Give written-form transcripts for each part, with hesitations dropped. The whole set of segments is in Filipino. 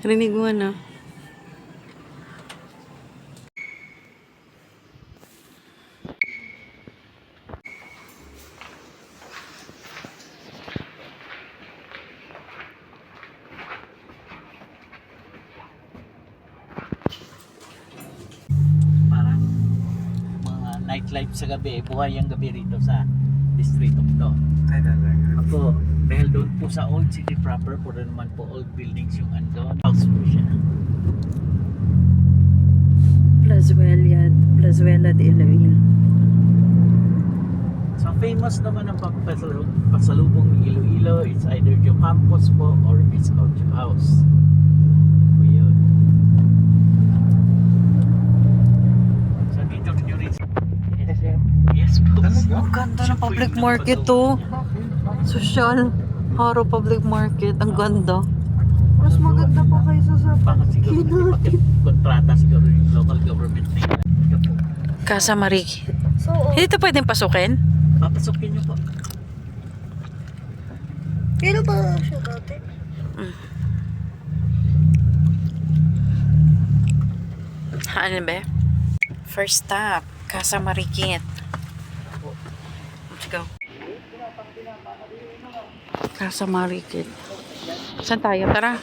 Rinig mo na. Parang mga nightlife sa gabi, buhay ang gabi rito sa distrito to. Ay, talaga. Ako, dahil doon po sa old city proper, puro naman po old buildings yung andon. House po siya. Plazuela de Iloilo. So famous naman ang pasalubong ng Iloilo. It's either yung campus po or it's Culture House. So yun. So dito nyo rin. Yes po. Ang ganda ng public market to. Social Haro Public Market. Ang ganda. Mas maganda pa kaysa sa Baka siguro kontrata siguro yung local government nila. Ito po. Casa Mariki. Hindi ito pwedeng pasukin? Papasukin nyo po. Kailan ba siya dati? Ano ba? First stop, Casa Marikit. Let's go. Casa Marikit. Saan tayo? Tara.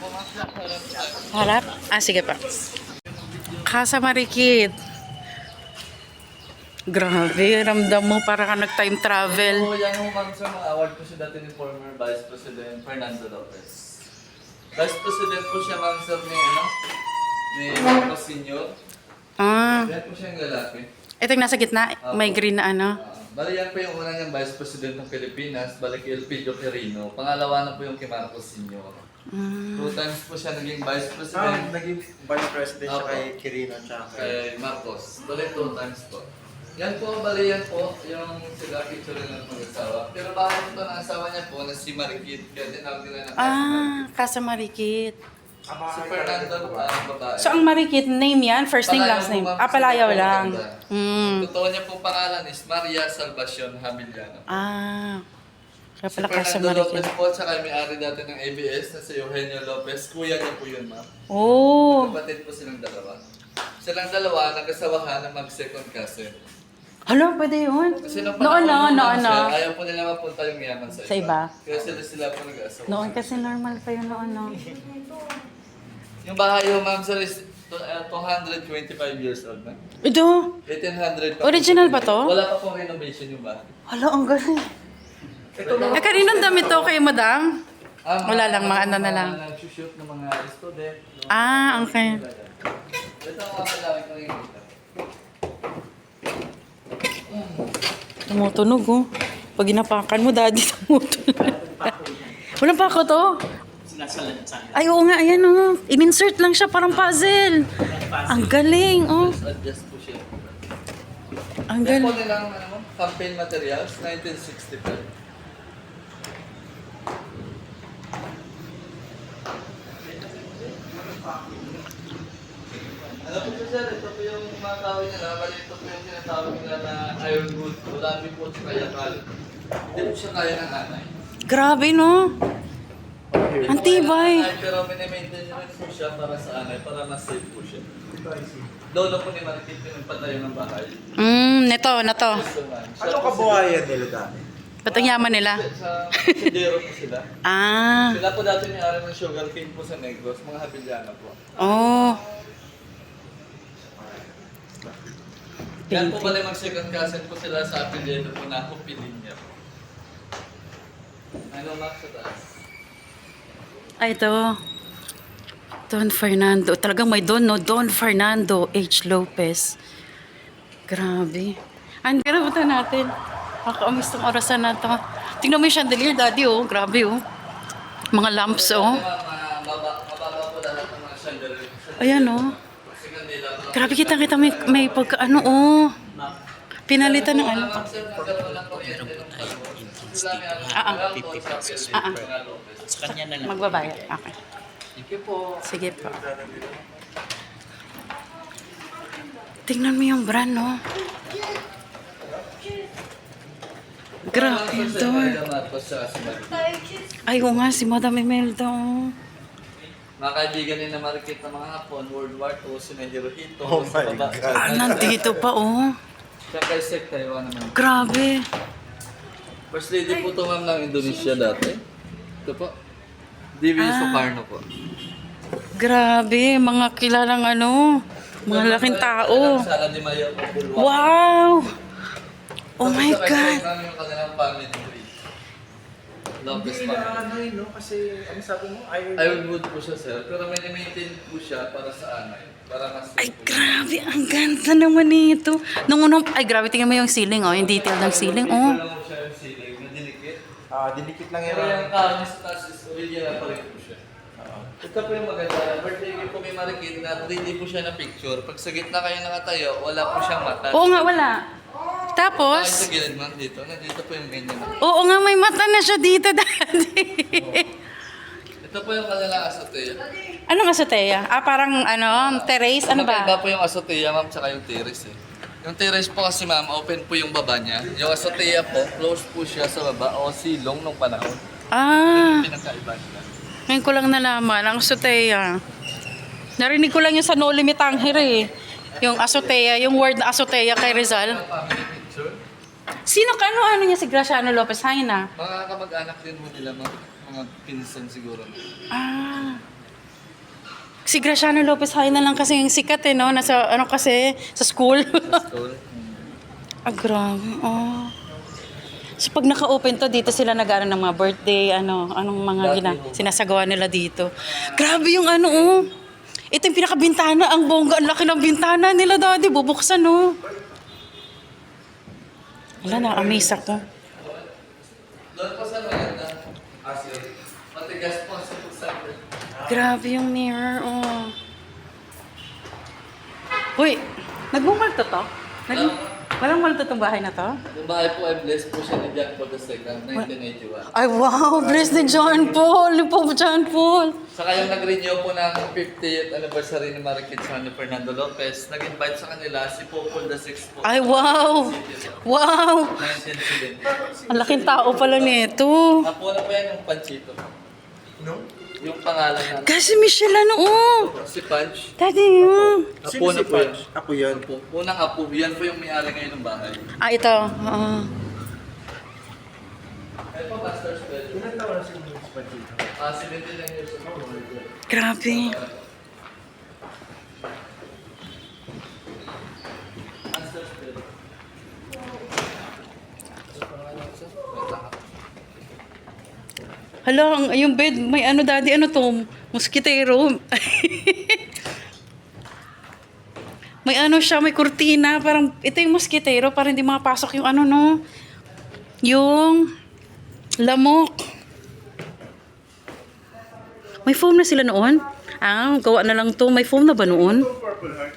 Harap? Sige pa. Casa Marikit. Grabe, ramdam mo para ka nag-time travel. Oo, yan ho ma'am sa mga award po siya dati ni former Vice President Fernando Lopez. Vice President po siya ma'am sir ni Marcos Sr. Yan po siya yung lalaki. Ito yung nasa gitna, may green na ano. Bali yan po yung una niyang Vice President ng Pilipinas, balik kay Elpidio Quirino. Pangalawa na po yung kay Marcos Sr. 2 times po siya naging Vice President. Naging Vice President siya Opo. kay Quirino at Kay Marcos. Balik 2 times po. Yan po, bali yan po, yung sila picture ng mag-asawa. Pero bakit ito ng asawa niya po na si Marikit, kaya tinawag nila na Casa Marikit. Si Fernando, babae. So, ang Marikit, name yan? First name, last name? Palayaw lang. Totoo niya pong pangalan is Maria Salvacion Hamiliano. Kaya Si pala Casa Fernando Marikit. Lopez po, tsaka may-ari dati ng ABS na si Eugenio Lopez. Kuya niya po yun, ma'am. Oh. Kapatid po silang dalawa. Silang dalawa, nag-asawahan na mag-second cousin. Hala, pwede yun. Kasi nung Noon, panahon noon, sir, noon. ayaw po nila mapunta yung yaman sa iba. Sa iba? Kaya sila po nag-asawa. Noon kasi normal pa yun noon, no? Yung bahay yung ma'am sir is 225 years old na. Ito, 1800 pa. Original ba to? Wala pa pong renovation yung bahay. hala, ang galing. Kaninong damit to kayo, madam? Wala lang, mga ano na lang. Nag-shoot ng mga student. Okay. Ito ang mga lawin ko yung kita. Tumutunog, oh. Pag ginapakan mo, daddy, tumutunog. Walang pako to? Ay, oo nga, ayan, oh. In-insert lang siya, parang puzzle. Ang galing, oh. Adjust po siya. Ang Yan po galing. nilang campaign materials, 1965. Ano po siya sir, ito po yung mga tawag nila, bali ito po yung tinatawag nila na iron good, wala po sa kayakal. Hindi po siya kaya ng anay. Grabe, no? Ang tibay. Pero minimaintain nyo rin po siya para sa anay, para mas safe po siya. Lolo po ni Marikit yung nagpatayo ng bahay. Neto, na to. So, man, siya Ano po kabuhayan nila dati? Ba't ang yaman nila? Sa sindero po sila. Sila po dati ni ari ng sugar cane po sa Negros, mga Habiliana po. Oh. Yan po pala mag-second cousin po sila sa apelyido po na Hupilinya po. Ano Max sa taas? Ay, ito. Don Fernando. Talagang may Don, no? Don Fernando H. Lopez. Grabe. Ang garabutan natin. Nakakaamis tong orasan na ito. Tingnan mo yung chandelier, daddy, oh. Grabe, oh. Mga lamps, oh. Mababa po lahat ng mga chandelier. Ayan, oh. Kasi kandila po. Grabe, kita may pagka, ano, oh. Pinalitan ng ano. Ah, 50 pesos. Sa kanya na lang. Magbabayad. Okay. Thank you po. Sige po. Tingnan mo yung brand, no? Grabe yung door. Ay, oo nga, si Madam Imelda, oh. Mga kaibigan ni na Marikit na mga hapon, World War II, si na Hirohito, Oh sa my baba. God. Ah, nandito pa, oh. Siya kay Sek Taiwan naman. Grabe. First lady po ito ma'am ng Indonesia dati. Ito po. Dewi Sukarno po. Grabe, mga kilalang ano, mga laking tao. Sala ni Maya po. Wow! Oh my God. Namin yung kanilang family tree. Lopez Hindi na family. ano yun, no? Kasi, ano sabi mo? Ironwood po siya sir, pero may maintain po siya para sa anay. Para mas Ay, grabe, ang ganda naman nito. Nung unang, ay grabe, tingnan mo yung ceiling, oh, yung detail ng ceiling, oh. Wala mo siya yung ceiling na dinikit. Dinikit lang yun. Pero yung kahoy sa taas is original pa rin po siya. Ito po yung maganda. Birthday gift po may Marikit na 3D po siya na picture. Pag sa gitna kayo nakatayo, wala po siyang mata. Oo nga, wala. Ay, Tapos, sa gilid man dito. Nandito po yung ganyan. oo nga, may mata na siya dito, daddy. Ito po yung kanilang azotea. Anong azotea? Ah, parang ano, terrace, ano Magkaiba ba? po yung azotea, ma'am, tsaka yung terrace eh. Yung terrace po kasi, ma'am, open po yung baba niya. Yung azotea po, close po siya sa baba o silong nung panahon. Ah, Yung pinagkaiba nila. ngayon ko lang nalaman, ang azotea. Narinig ko lang yung sa No Limit Angher eh. Yung azotea, yung word na azotea kay Rizal. Family picture. Sino ka? Ano niya si Graciano Lopez Haina? Mga kamag-anak din mo nila, ma'am. Mga pinsan siguro. Ah. Si Graciano Lopez Haina lang kasi yung sikat eh, no? Nasa, ano kasi, sa school. School. Ah, grabe. Oh. So pag naka-open to, dito sila nag-ano ng mga birthday, anong mga sinasagawa nila dito. Grabe yung ano, oh. Ito yung pinakabintana, ang bongga, ang laki ng bintana nila, daddy. Bubuksan, oh. Wala, na-amaze ako. Doon po sa maganda. Asir. Matigas po sa pagsabi. Grabe yung mirror, oh. Uy, nagmumulto to? Walang multo tong bahay na to? Yung bahay po ay blessed po siya ni John Paul II, 1981. Ay, wow! Bless ni John Paul! Ni Pope John Paul! Saka yung nag-renew po ng 50th anniversary ni Marikit sa ni Fernando Lopez, nag-invite sa kanila si Pope Paul VI po. Ay, wow! Wow! 1970. Ang laking tao pala nito. Apo na po yan yung Panchito. No? Yung pangalan natin. Kasi Michelle, ano, oh! Si Panch. Daddy, oh! Apo na po yan. Ako yun. Apo. Unang apo. Yan po yung may-ari ngayon ng bahay. Ah, ito. Oo. Ay po, Master Spell. Ilan taon na si Panchito? 79 years old. Grabe. Master Spell. Hala, yung bed, may ano, daddy, ano to? Mosquitero. May ano siya, may kurtina. Parang, ito yung mosquitero, para hindi makapasok yung ano, no? Yung lamok. May foam na sila noon? Ah, gawa na lang to. May foam na ba noon? Purple Heart.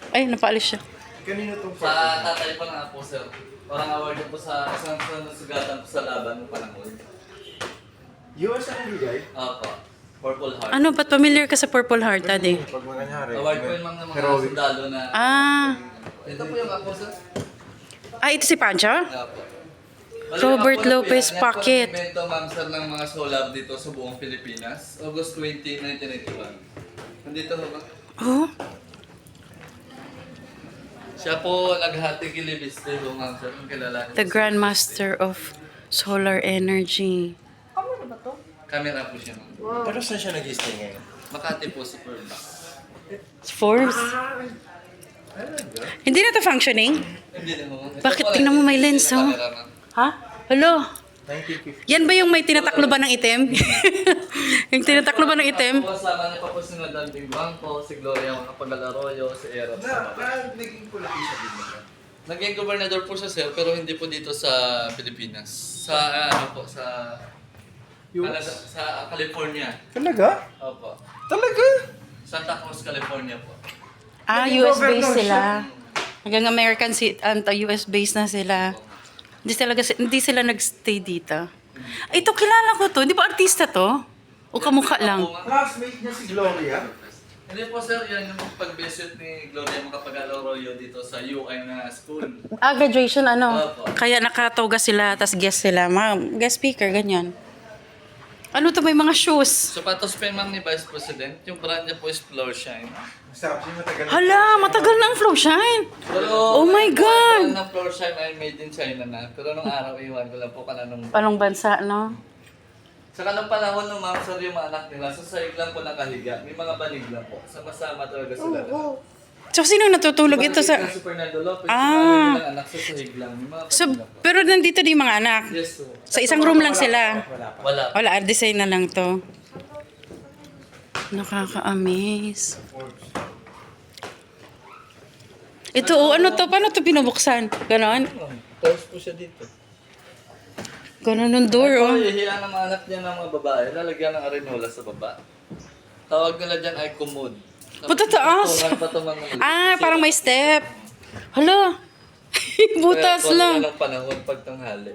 Ay, napaalis siya. Kanino itong Sa tatay po ng apo, sir. Parang award po sa isang sugatan po sa laban ng panahon. US ang bigay? Apo. Purple Heart. Ano, ba't familiar ka sa Purple Heart, daddy? Pag mangyari. Award po yung mga Heroic. sundalo na... Ah, Ito po yung apo, sir. ito si Pancho? Apo. Robert Lopez Paquet. Yan po ang ma'am, sir, ng mga solab dito sa buong Pilipinas. August 20, 1991. Nandito ho ba? Oh, Siya po naghati kilibiste ho, ma'am, sir. Ang kilala niyo. the Grandmaster of Solar Energy. Camera po siya, ma'am. Pero saan siya nag-stay ngayon? Makati po sa Pearl. Forbes. Hindi na to functioning? Hindi na ho. Ito Bakit? po, Tingnan mo, may lens, oh. camera, ma'am. Ha? Hello? 1950. Yan ba yung may tinataklo ba ng itim? Yung tinataklo ba ng itim? Kasama niya pa po si Nadal Bingbanco, si Gloria Macapagal Arroyo, si Eros. Naging politician din ba? Naging gobernador po siya, sir, pero hindi po dito sa Pilipinas. Sa, ano po, sa... Canada, sa California. Talaga? Opo. Talaga? Santa Cruz, California po. Ah, Naging US based governor sila. Hanggang American US based na sila. Hindi sila nagstay dito. Ay, ito kilala ko to. Di ba artista to? O kamukha lang? Classmate niya si Gloria. Hindi po, sir, yan yung pag-visit ni Gloria Macapagal Arroyo dito sa UI na school. Ah, graduation ano? Opo. Kaya nakatoga sila, tas guest sila. Guest speaker, ganyan. Ano to, may mga shoes. Sapatos pa yung ma'am ni Vice President. Yung brand niya po is Floor Shine. Sabi siya matagal. Hala, matagal na ang flow shine. Pero, Oh my God! Ang ng Floor Shine ay made in China na. Pero nung araw, iwan ko lang po kananong. Anong bansa, no? Sa kanang panahon nung ma'am, sorry yung mga anak nila, sa sahig lang po nakahiga. May mga banig lang po. Sama-sama talaga sila. So, sino natutulog ito sa... Si Fernando Lopez, Ah. yung anak sa sahig lang. May mga So, banig lang po. pero nandito din yung mga anak. Yes, so. Sa isang room lang sila. Wala. Wala, design na lang to. Nakaka-amaze. Ito, oh, ano to? Paano to pinubuksan? Ganon? Pause po siya dito. Ganon yung door, oh. Hihiyan ng mga anak niya ng mga babae, lalagyan ng arenola sa baba. Tawag nila dyan ay kumod. Puta taas. Tungan pa ito mga Ah, parang may step. Hala. Butas Kaya, lang. ng panahon pag tanghali.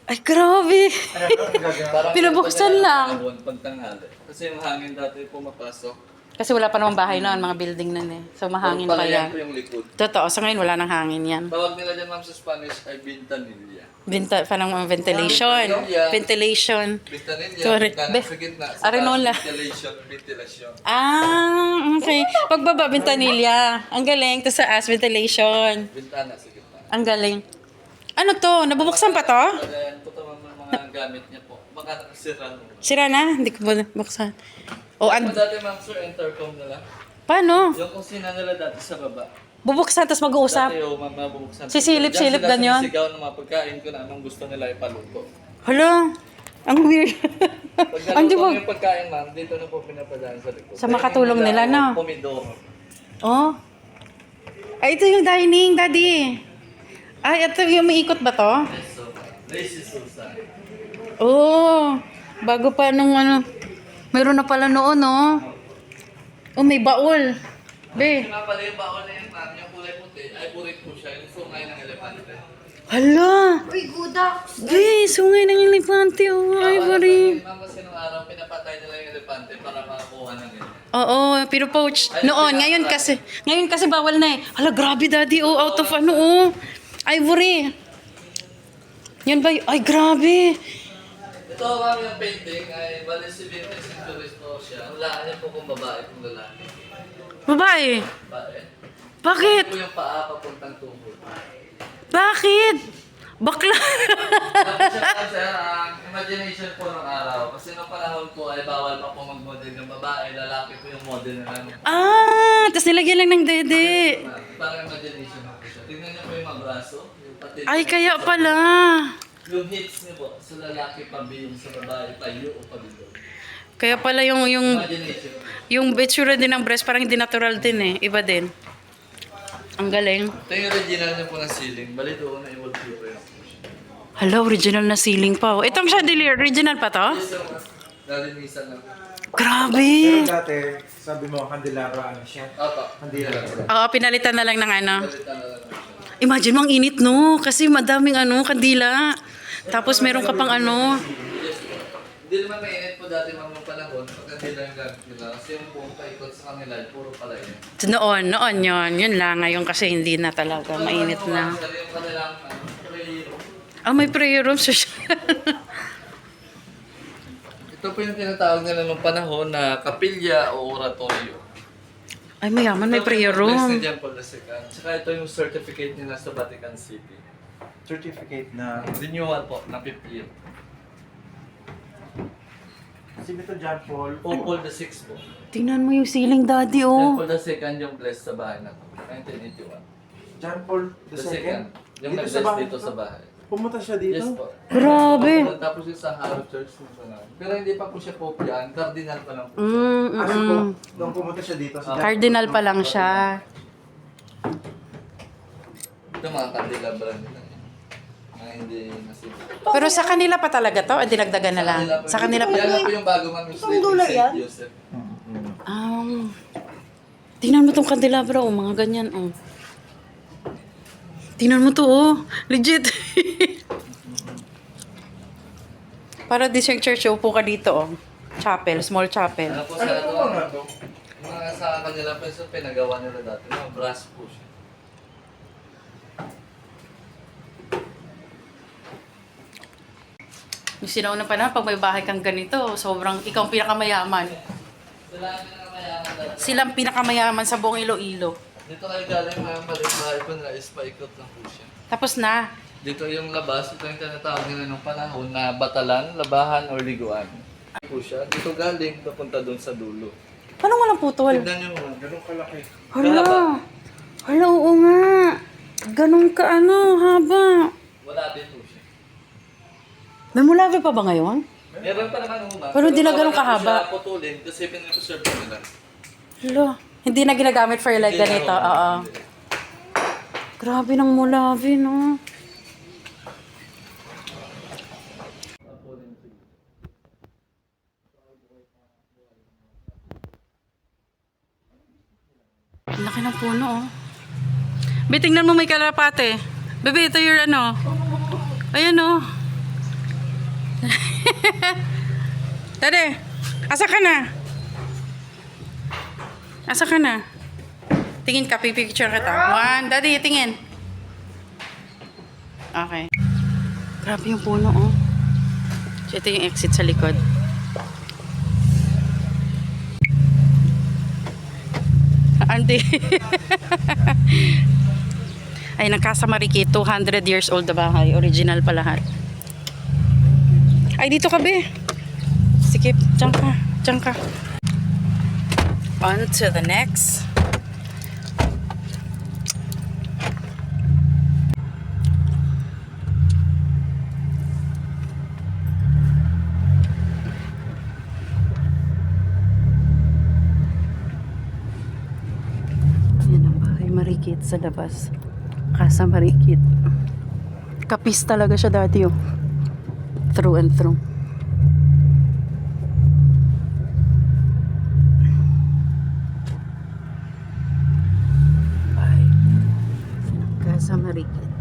Ay, grabe. Parang Pinubuksan lang. Panahon pag tanghali. Kasi yung hangin dati pumapasok. Kasi wala pa namang bahay noon, mga building nun eh. So, mahangin pa Palayan yan. po yung likod. Totoo, sa ngayon wala nang hangin yan. Tawag nila dyan ma'am sa Spanish ay bintanilla. Parang ventilation. Ventilation. Bintanilla, Correct. bintanilla sa gitna. Sa Arenola. taas, ventilation. Ah, okay. Pagbaba, ventanilla. Ang galing. Tapos sa as, ventilation. Bintana sa gitna. Ang galing. Ano to? Nabubuksan pa to? Palayan po ito mga gamit niya po. Baka nakasira. Sira na? Hindi ko ba buksan? O, Dati ma'am sir, intercom nila. paano? Yung kusina nila dati sa baba. Bubuksan, tapos mag-uusap. Dati yung mama bubuksan. Sisilip-silip Diyan sila ganyan? sinisigaw ng mga pagkain kung anong gusto nila ipaluto. Hala, ang weird. Pag Ang di naluto ba? yung pagkain ma'am, dito na po pinapadaan sa likod. Sa makatulong nila, no? Pomidor. Oh. Ay, ito yung dining, daddy. Ay, ito yung may ikot ba to? So, Lazy Susan. Oh, bago pa nung ano. Meron na pala noon, no? Oh, may baul. Be. Nga pala yung baon na yun ma'am, yung kulay puti, ay burit po siya, yung sungay ng elepante. Hala. Uy, guda. Be, sungay ng elepante. Oh, ay, bari. Ma'am, kasi nung araw, pinapatay nila yung elepante para makakuha ng ganyan. Oo, pero poach. Noon, ngayon kasi bawal na eh. Hala, grabe, daddy. Oh, out of ano, oh. Ivory. Yan ba? Ay, grabe. Ito ma'am yung painting ay bali 17th century po siya. Ang laan niya po kung babae kung lalaki. Babae. Babae. Bakit? Ito yung paa papuntang tuhod. Bakit? Bakla. Tapos siya kasi ang imagination po ng araw. Kasi nung panahon po ay bawal pa po mag-model ng babae. Lalaki po yung model na lang. Ah, tapos nilagyan lang ng dede. Parang imagination po siya. Tingnan niyo po yung mga braso. Yung pati Ay, kaya pala. yung hips niyo po. Sa lalaki pabiyung, sa babae payo o pabilog. Kaya pala yung Imagination. yung itsura din ng breast parang hindi natural din eh. Iba din. Ang galing. Ito yung original niya po ng ceiling. Bali doon na yung wallpaper. Hala, original na ceiling pa. Oh. Itong chandelier, original pa to? Yes, sir. Nalinisan lang. Grabe. Pero dati, sabi mo, kandelabra ano siya? Opo. Kandelabra. Oo, pinalitan na lang ng ano. Balitan na lang siya. Imagine mo ang init, no? Kasi madaming ano, kandila. Tapos meron ka pang ano. Yes, po. Hindi naman mainit po dati mga panahon. Pag hindi lang gamit nila. Kasi yung buong paikot sa kanila, puro pala yun. Noon yon. Yun lang. Ngayon kasi hindi na talaga. Mainit na. Kasi yung kanilang prayer. Ah, may prayer room. So, Ito po yung tinatawag nila nung panahon na kapilya o oratorio. ay, mayaman. May prayer Blessed room. ni John Paul II. Tsaka ito yung certificate nila sa Vatican City. Certificate na... Renewal po, na 50 year. Sino ito, John Paul? Pope Paul VI po. Tingnan mo yung ceiling, daddy, John oh. Paul II yung blessed sa bahay na to. 1981. John Paul The II? second. Yung Dito nag-bless bahay dito to? sa bahay. Pumunta siya dito? Yes po. Grabe. Tapos yung sa Harrow Church nung panahon. Pero hindi pa po siya Pope yan. Cardinal pa lang po. Ano po? Nung pumunta siya dito? Si John Cardinal pa lang siya. Ito mga candelabra nila. Mga hindi nasip. Pero sa kanila pa talaga to? O dinagdagan na lang? Sa kanila pa. Yan na po yung bago ma'am yung Ang dulay St. yan? Joseph. Tingnan mo tong candelabra, oh. Mga ganyan, oh. Tingnan mo to, oh. Legit. Para Discern Church, upo ka dito, oh. Chapel, small chapel. Ano po Ano sa ito? po nga to? Mga sa kanila pa yung pinagawa nila dati. Mga brass po siya. Yung sinaunang panahon, pag may bahay kang ganito, sobrang, ikaw ang pinakamayaman. Sila ang pinakamayaman talaga. Silang pinakamayaman sa buong Iloilo. Dito kayo galing mga bahay ko nila is paikot lang po siya. Tapos na. Dito yung labas, ito yung tinatawag nila nung panahon na batalan, labahan, or liguan. Po siya. Dito galing, papunta doon sa dulo. Paano walang putol? Tignan nyo mo. Ganun kalaki. Hala. Hala, oo nga. Ganun ka haba. Wala din po siya. May mulabi pa ba ngayon? Meron pa naman uma. Pero hindi na ganun bawal kahaba. siya putulin kasi pinag-preserve nila. Hala. Hindi na ginagamit for like Hindi na, ganito. oo. Oo. Grabe ng mulabi, no? Ang laki ng puno, oh. Be, tingnan mo may kalapate. Bebe, ito yung ano. Ayan, oh. Dade, asa ka na? Asa ka na? Tingin ka, pipicture kita. One, Daddy, tingin. Okay. Grabe yung puno, oh. So, ito yung exit sa likod. Andi. Ay, nagkasa Mariki, 200 years old na bahay. Original pa lahat. Ay, dito ka, be. Sikip, dyan ka. Dyan ka. On to the next. Yan ang bahay Marikit sa labas. Casa Marikit. Kapis talaga siya dati, oh. Through and through. Bye. Casa Marikit.